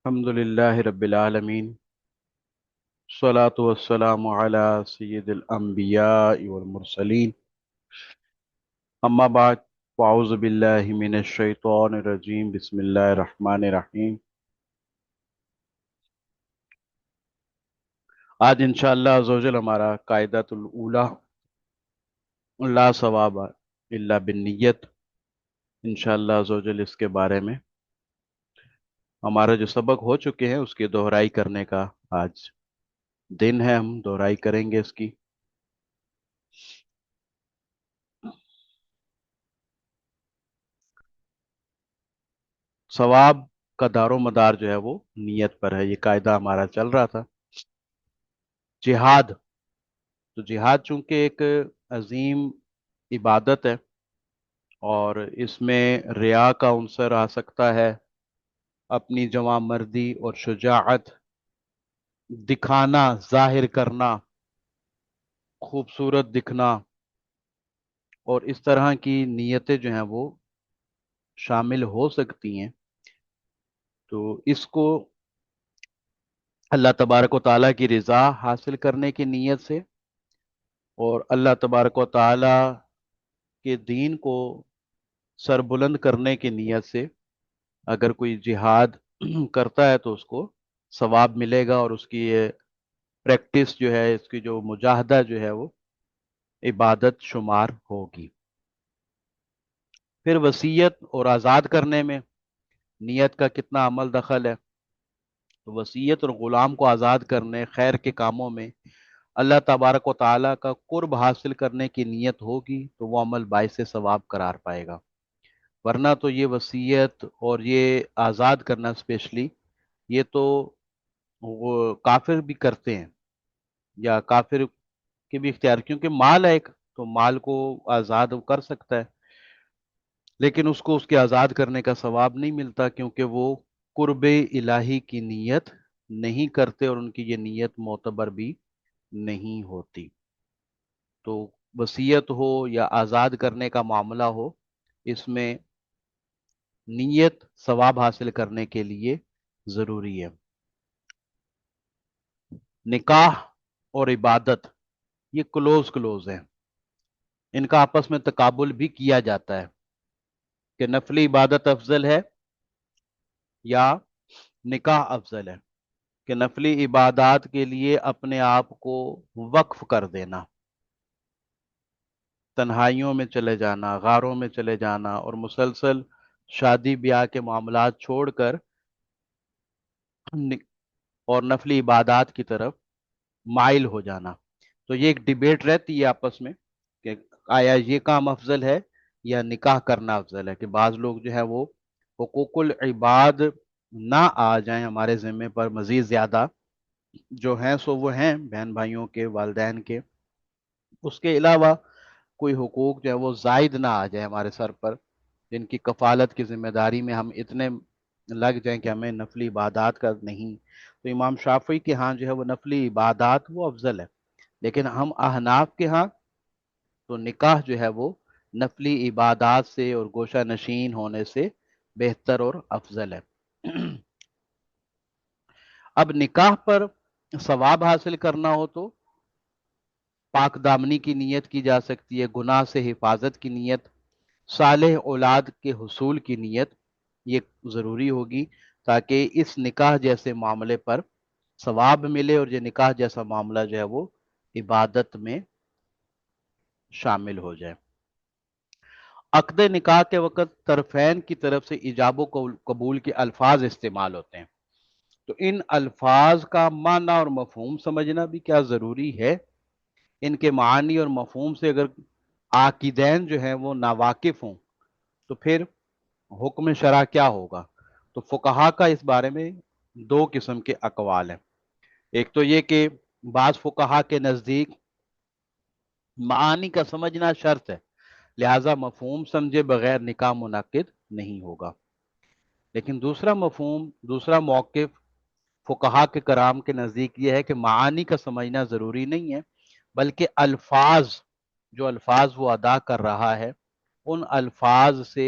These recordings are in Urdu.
الحمد لله رب العالمين الصلاة والسلام على سيد الأنبياء والمرسلين أما بعد فأعوذ بالله من الشيطان الرجيم بسم الله الرحمن الرحيم آج انشاءاللہ عزوجل ہمارا قاعدۃ الاولیٰ لا ثواب الا بالنیت انشاءاللہ عزوجل اس کے بارے میں ہمارا جو سبق ہو چکے ہیں اس کی دہرائی کرنے کا آج دن ہے، ہم دہرائی کریں گے اس کی۔ ثواب کا دار و مدار جو ہے وہ نیت پر ہے، یہ قاعدہ ہمارا چل رہا تھا۔ جہاد، تو جہاد چونکہ ایک عظیم عبادت ہے اور اس میں ریا کا عنصر آ سکتا ہے، اپنی جواں مردی اور شجاعت دکھانا، ظاہر کرنا، خوبصورت دکھنا، اور اس طرح کی نیتیں جو ہیں وہ شامل ہو سکتی ہیں۔ تو اس کو اللہ تبارک و تعالیٰ کی رضا حاصل کرنے کی نیت سے اور اللہ تبارک و تعالیٰ کے دین کو سربلند کرنے کی نیت سے اگر کوئی جہاد کرتا ہے تو اس کو ثواب ملے گا، اور اس کی یہ پریکٹس جو ہے، اس کی جو مجاہدہ جو ہے وہ عبادت شمار ہوگی۔ پھر وصیت اور آزاد کرنے میں نیت کا کتنا عمل دخل ہے؟ تو وصیت اور غلام کو آزاد کرنے، خیر کے کاموں میں اللہ تبارک و تعالیٰ کا قرب حاصل کرنے کی نیت ہوگی تو وہ عمل باعث ثواب قرار پائے گا، ورنہ تو یہ وصیت اور یہ آزاد کرنا اسپیشلی یہ تو وہ کافر بھی کرتے ہیں، یا کافر کے بھی اختیار، کیونکہ مال ہے ایک، تو مال کو آزاد کر سکتا ہے، لیکن اس کو اس کے آزاد کرنے کا ثواب نہیں ملتا کیونکہ وہ قرب الہی کی نیت نہیں کرتے اور ان کی یہ نیت معتبر بھی نہیں ہوتی۔ تو وصیت ہو یا آزاد کرنے کا معاملہ ہو، اس میں نیت ثواب حاصل کرنے کے لیے ضروری ہے۔ نکاح اور عبادت یہ کلوز ہیں، ان کا آپس میں تقابل بھی کیا جاتا ہے کہ نفلی عبادت افضل ہے یا نکاح افضل ہے، کہ نفلی عبادات کے لیے اپنے آپ کو وقف کر دینا، تنہائیوں میں چلے جانا، غاروں میں چلے جانا، اور مسلسل شادی بیاہ کے معاملات چھوڑ کر اور نفلی عبادات کی طرف مائل ہو جانا۔ تو یہ ایک ڈیبیٹ رہتی ہے آپس میں کہ آیا یہ کام افضل ہے یا نکاح کرنا افضل ہے، کہ بعض لوگ جو ہے وہ حقوق العباد نہ آ جائیں ہمارے ذمے پر، مزید زیادہ جو ہیں سو وہ ہیں بہن بھائیوں کے، والدین کے، اس کے علاوہ کوئی حقوق جو ہے وہ زائد نہ آ جائے ہمارے سر پر، جن کی کفالت کی ذمہ داری میں ہم اتنے لگ جائیں کہ ہمیں نفلی عبادات کا نہیں۔ تو امام شافعی کے ہاں جو ہے وہ نفلی عبادات وہ افضل ہے، لیکن ہم احناف کے ہاں تو نکاح جو ہے وہ نفلی عبادات سے اور گوشہ نشین ہونے سے بہتر اور افضل ہے۔ اب نکاح پر ثواب حاصل کرنا ہو تو پاک دامنی کی نیت کی جا سکتی ہے، گناہ سے حفاظت کی نیت، صالح اولاد کے حصول کی نیت یہ ضروری ہوگی تاکہ اس نکاح جیسے معاملے پر ثواب ملے اور یہ نکاح جیسا معاملہ جو ہے وہ عبادت میں شامل ہو جائے۔ عقد نکاح کے وقت طرفین کی طرف سے ایجاب و قبول کے الفاظ استعمال ہوتے ہیں، تو ان الفاظ کا معنی اور مفہوم سمجھنا بھی کیا ضروری ہے۔ ان کے معانی اور مفہوم سے اگر عاقدین جو ہیں وہ ناواقف ہوں تو پھر حکم شرع کیا ہوگا؟ تو فقہا کا اس بارے میں دو قسم کے اقوال ہیں۔ ایک تو یہ کہ بعض فقہا کے نزدیک معانی کا سمجھنا شرط ہے، لہذا مفہوم سمجھے بغیر نکاح منعقد نہیں ہوگا، لیکن دوسرا مفہوم، دوسرا موقف فقہا کے کرام کے نزدیک یہ ہے کہ معانی کا سمجھنا ضروری نہیں ہے، بلکہ الفاظ، جو الفاظ وہ ادا کر رہا ہے ان الفاظ سے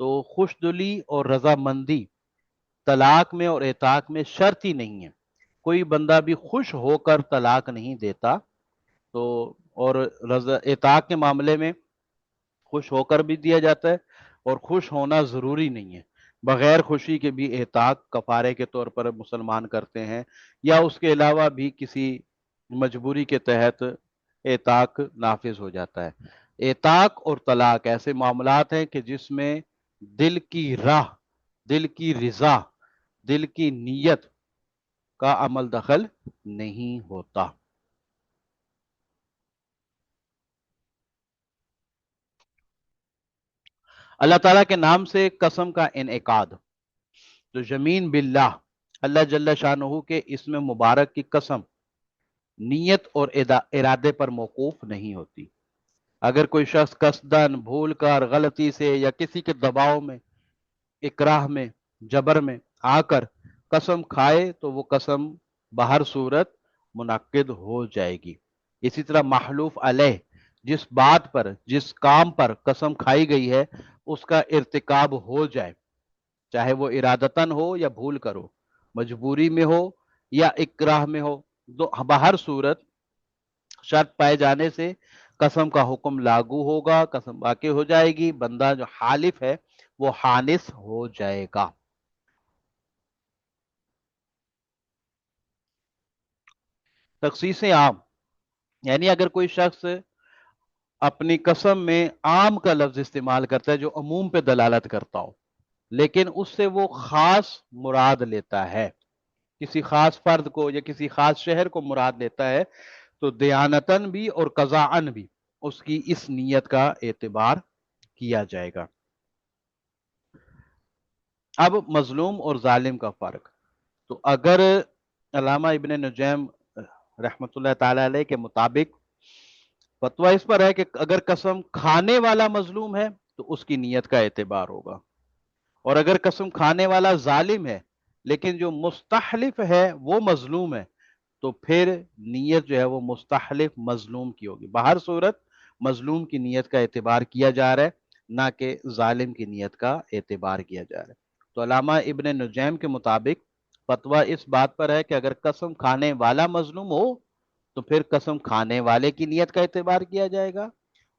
تو خوش دلی اور رضامندی طلاق میں اور اعتاق میں شرط ہی نہیں ہے. کوئی بندہ بھی خوش ہو کر طلاق نہیں دیتا. تو اور اعتاق کے معاملے میں خوش ہو کر بھی دیا جاتا ہے اور خوش ہونا ضروری نہیں ہے. بغیر خوشی کے بھی اعتاق کفارے کے طور پر مسلمان کرتے ہیں، یا اس کے علاوہ بھی کسی مجبوری کے تحت اعتاق نافذ ہو جاتا ہے. اعتاق اور طلاق ایسے معاملات ہیں کہ جس میں دل کی راہ، دل کی رضا، دل کی نیت کا عمل دخل نہیں ہوتا. اللہ تعالیٰ کے نام سے قسم کا انعقاد. تو یمین باللہ، اللہ جل شانہ کے اسم مبارک کی قسم نیت اور ارادے پر موقوف نہیں ہوتی. اگر کوئی شخص قصدن، بھول کر، غلطی سے یا کسی کے دباؤ میں، اکراہ میں، جبر میں آ کر قسم کھائے تو وہ قسم بہر صورت منعقد ہو جائے گی. اسی طرح محلوف علیہ، جس بات پر، جس کام پر قسم کھائی گئی ہے اس کا ارتکاب ہو جائے، چاہے وہ ارادتاً ہو یا بھول کر ہو، مجبوری میں ہو یا اکراہ میں ہو، تو بہر صورت شرط پائے جانے سے قسم کا حکم لاگو ہوگا، قسم واقع ہو جائے گی، بندہ جو حالف ہے وہ حانث ہو جائے گا. تخصیص عام، یعنی اگر کوئی شخص اپنی قسم میں عام کا لفظ استعمال کرتا ہے جو عموم پہ دلالت کرتا ہو، لیکن اس سے وہ خاص مراد لیتا ہے، کسی خاص فرد کو یا کسی خاص شہر کو مراد لیتا ہے، تو دیانتاً بھی اور قضاءً بھی اس کی اس نیت کا اعتبار کیا جائے گا. اب مظلوم اور ظالم کا فرق. تو اگر علامہ ابن نجیم رحمۃ اللہ تعالی علیہ کے مطابق فتویٰ اس پر ہے کہ اگر قسم کھانے والا مظلوم ہے تو اس کی نیت کا اعتبار ہوگا، اور اگر قسم کھانے والا ظالم ہے لیکن جو مستحلف ہے وہ مظلوم ہے تو پھر نیت جو ہے وہ مستحلف مظلوم کی ہوگی. بہر صورت مظلوم کی نیت کا اعتبار کیا جا رہا ہے، نہ کہ ظالم کی نیت کا اعتبار کیا جا رہا ہے. تو علامہ ابن نجیم کے مطابق فتویٰ اس بات پر ہے کہ اگر قسم کھانے والا مظلوم ہو تو پھر قسم کھانے والے کی نیت کا اعتبار کیا جائے گا،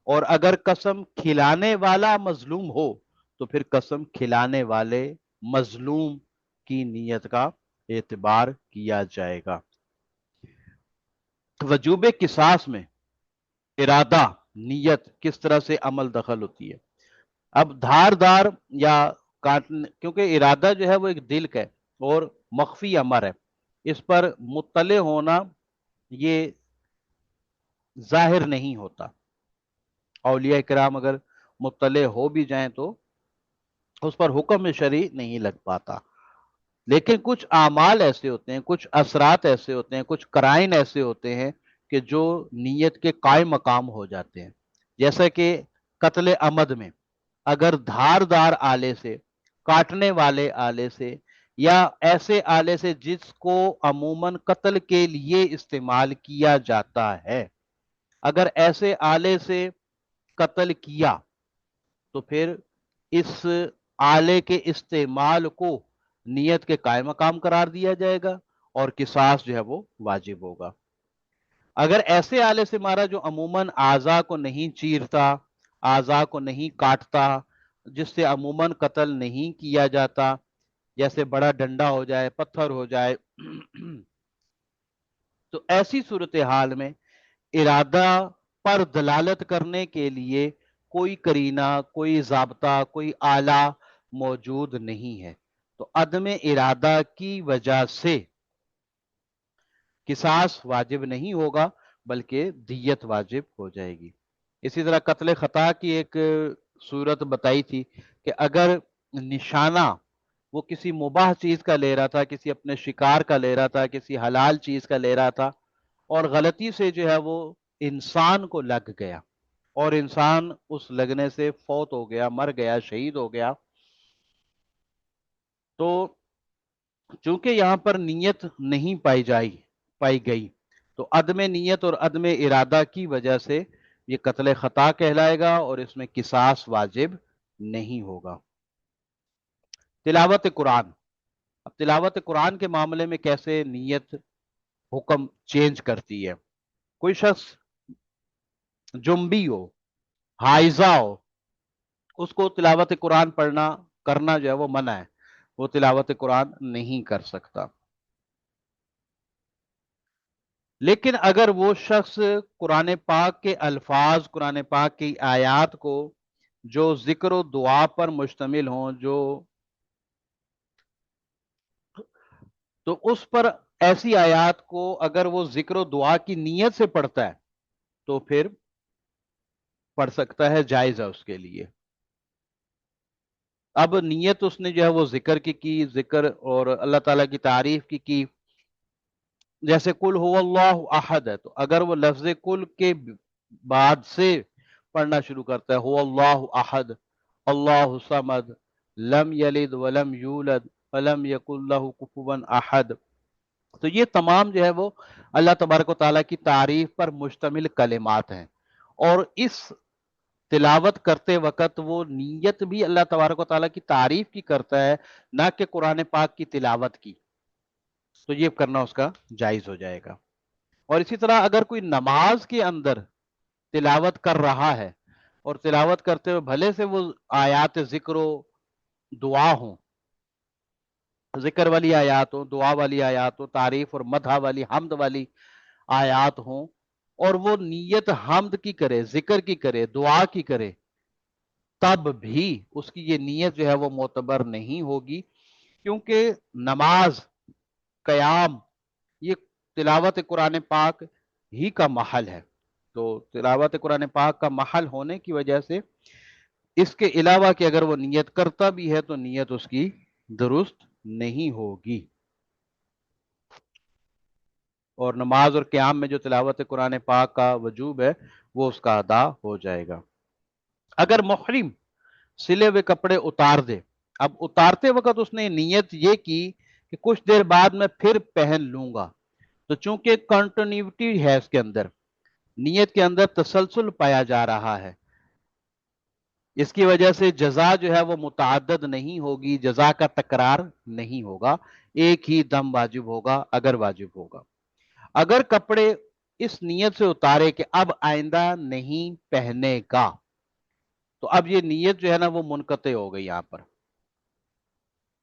اور اگر قسم کھلانے والا مظلوم ہو تو پھر قسم کھلانے والے مظلوم کی نیت کا اعتبار کیا جائے گا. وجوب قصاص میں ارادہ، نیت کس طرح سے عمل دخل ہوتی ہے. اب دھار دار یا کاٹنے، کیونکہ ارادہ جو ہے وہ ایک دل کا ہے اور مخفی امر ہے، اس پر مطلع ہونا یہ ظاہر نہیں ہوتا. اولیاء کرام اگر مطلع ہو بھی جائیں تو اس پر حکم شرعی نہیں لگ پاتا. لیکن کچھ اعمال ایسے ہوتے ہیں، کچھ اثرات ایسے ہوتے ہیں، کچھ قرائن ایسے ہوتے ہیں کہ جو نیت کے قائم مقام ہو جاتے ہیں. جیسا کہ قتل عمد میں اگر دھار دار آلے سے، کاٹنے والے آلے سے، یا ایسے آلے سے جس کو عموماً قتل کے لیے استعمال کیا جاتا ہے، اگر ایسے آلے سے قتل کیا تو پھر اس آلے کے استعمال کو نیت کے قائم مقام قرار دیا جائے گا اور قصاص جو ہے وہ واجب ہوگا. اگر ایسے آلے سے مارا جو عموماً اعضاء کو نہیں چیرتا، اعضاء کو نہیں کاٹتا، جس سے عموماً قتل نہیں کیا جاتا، جیسے بڑا ڈنڈا ہو جائے، پتھر ہو جائے، تو ایسی صورتحال میں ارادہ پر دلالت کرنے کے لیے کوئی قرینہ، کوئی ضابطہ، کوئی آلہ موجود نہیں ہے. تو عدم ارادہ کی وجہ سے قصاص واجب نہیں ہوگا بلکہ دیت واجب ہو جائے گی. اسی طرح قتل خطا کی ایک صورت بتائی تھی کہ اگر نشانہ وہ کسی مباح چیز کا لے رہا تھا، کسی اپنے شکار کا لے رہا تھا، کسی حلال چیز کا لے رہا تھا، اور غلطی سے جو ہے وہ انسان کو لگ گیا اور انسان اس لگنے سے فوت ہو گیا، مر گیا، شہید ہو گیا، تو چونکہ یہاں پر نیت نہیں پائی گئی تو عدم نیت اور عدم ارادہ کی وجہ سے یہ قتل خطا کہلائے گا اور اس میں قصاص واجب نہیں ہوگا. تلاوت قرآن. اب تلاوت قرآن کے معاملے میں کیسے نیت حکم چینج کرتی ہے. کوئی شخص جنبی ہو، حائزہ ہو، اس کو تلاوت قرآن پڑھنا کرنا جو ہے وہ منع ہے، وہ تلاوت قرآن نہیں کر سکتا. لیکن اگر وہ شخص قرآن پاک کے الفاظ، قرآن پاک کی آیات کو جو ذکر و دعا پر مشتمل ہوں، تو اس پر ایسی آیات کو اگر وہ ذکر و دعا کی نیت سے پڑھتا ہے تو پھر پڑھ سکتا ہے، جائز ہے اس کے لیے. اب نیت اس نے جو ہے وہ ذکر کی ذکر اور اللہ تعالیٰ کی تعریف کی. جیسے کل هو اللہ احد ہے، تو اگر وہ لفظ کل کے بعد سے پڑھنا شروع کرتا ہے، هو اللہ احد، اللہ صمد، لم یلد ولم یولد ولم یکن لہ کفوا احد، تو یہ تمام جو ہے وہ اللہ تبارک و تعالیٰ کی تعریف پر مشتمل کلمات ہیں. اور اس تلاوت کرتے وقت وہ نیت بھی اللہ تبارک و تعالیٰ کی تعریف کی کرتا ہے، نہ کہ قرآن پاک کی تلاوت کی، تو یہ کرنا اس کا جائز ہو جائے گا. اور اسی طرح اگر کوئی نماز کے اندر تلاوت کر رہا ہے اور تلاوت کرتے ہوئے بھلے سے وہ آیات ذکر و دعا ہوں، ذکر والی آیات ہوں، دعا والی آیات ہوں، تعریف اور مدح والی، حمد والی آیات ہوں، اور وہ نیت حمد کی کرے، ذکر کی کرے، دعا کی کرے، تب بھی اس کی یہ نیت جو ہے وہ معتبر نہیں ہوگی، کیونکہ نماز، قیام، یہ تلاوت قرآن پاک ہی کا محل ہے. تو تلاوت قرآن پاک کا محل ہونے کی وجہ سے اس کے علاوہ کہ اگر وہ نیت کرتا بھی ہے تو نیت اس کی درست نہیں ہوگی. اور نماز اور قیام میں جو تلاوت قرآن پاک کا وجوب ہے وہ اس کا ادا ہو جائے گا. اگر محرم سلے ہوئے کپڑے اتار دے، اب اتارتے وقت اس نے نیت یہ کی کہ کچھ دیر بعد میں پھر پہن لوں گا، تو چونکہ کنٹینیوٹی ہے اس کے اندر، نیت کے اندر تسلسل پایا جا رہا ہے، اس کی وجہ سے جزا جو ہے وہ متعدد نہیں ہوگی، جزا کا تکرار نہیں ہوگا، ایک ہی دم واجب ہوگا اگر واجب ہوگا. اگر کپڑے اس نیت سے اتارے کہ اب آئندہ نہیں پہنے گا، تو اب یہ نیت جو ہے نا وہ منقطع ہو گئی. یہاں پر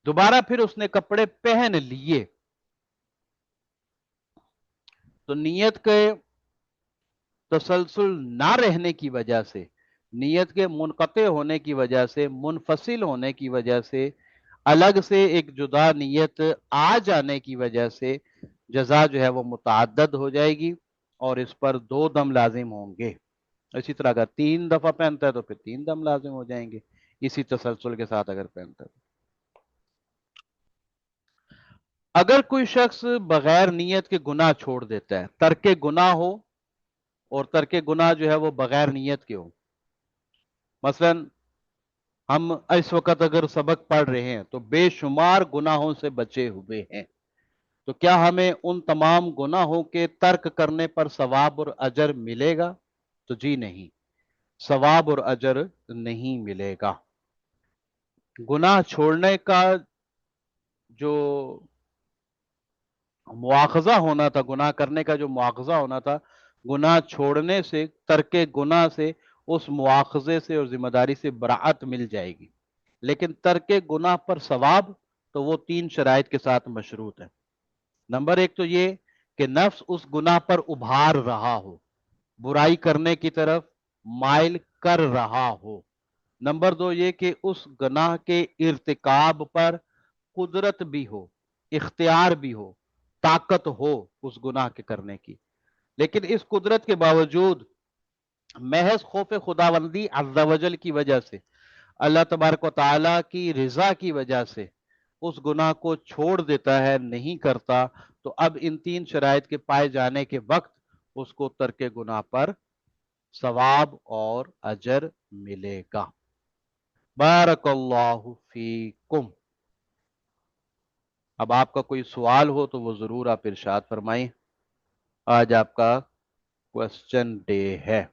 دوبارہ پھر اس نے کپڑے پہن لیے، تو نیت کے تسلسل نہ رہنے کی وجہ سے، نیت کے منقطع ہونے کی وجہ سے، منفصل ہونے کی وجہ سے، الگ سے ایک جدا نیت آ جانے کی وجہ سے جزا جو ہے وہ متعدد ہو جائے گی اور اس پر 2 دم لازم ہوں گے. اسی طرح اگر 3 دفعہ پہنتا ہے تو پھر 3 دم لازم ہو جائیں گے، اسی تسلسل کے ساتھ اگر پہنتا ہے. اگر کوئی شخص بغیر نیت کے گناہ چھوڑ دیتا ہے، ترک گناہ ہو اور ترک گناہ جو ہے وہ بغیر نیت کے ہو. مثلا ہم اس وقت اگر سبق پڑھ رہے ہیں تو بے شمار گناہوں سے بچے ہوئے ہیں، تو کیا ہمیں ان تمام گناہوں کے ترک کرنے پر ثواب اور اجر ملے گا؟ تو جی نہیں، ثواب اور اجر نہیں ملے گا. گناہ چھوڑنے کا جو مواخذہ ہونا تھا، گناہ کرنے کا جو مواخذہ ہونا تھا، گناہ چھوڑنے سے، ترک گناہ سے، اس مواخذے سے اور ذمہ داری سے براعت مل جائے گی. لیکن ترک گناہ پر ثواب تو وہ 3 شرائط کے ساتھ مشروط ہے. نمبر 1 تو یہ کہ نفس اس گناہ پر ابھار رہا ہو، برائی کرنے کی طرف مائل کر رہا ہو. نمبر 2 یہ کہ اس گناہ کے ارتکاب پر قدرت بھی ہو، اختیار بھی ہو، طاقت ہو اس گناہ کے کرنے کی، لیکن اس قدرت کے باوجود محض خوف خداوندی عز و جل کی وجہ سے، اللہ تبارک و تعالیٰ کی رضا کی وجہ سے اس گناہ کو چھوڑ دیتا ہے، نہیں کرتا، تو اب ان 3 شرائط کے پائے جانے کے وقت اس کو ترک گناہ پر ثواب اور اجر ملے گا. بارک اللہ فیکم. اب آپ کا کوئی سوال ہو تو وہ ضرور آپ ارشاد فرمائیں. آج آپ کا کوسچن ڈے ہے.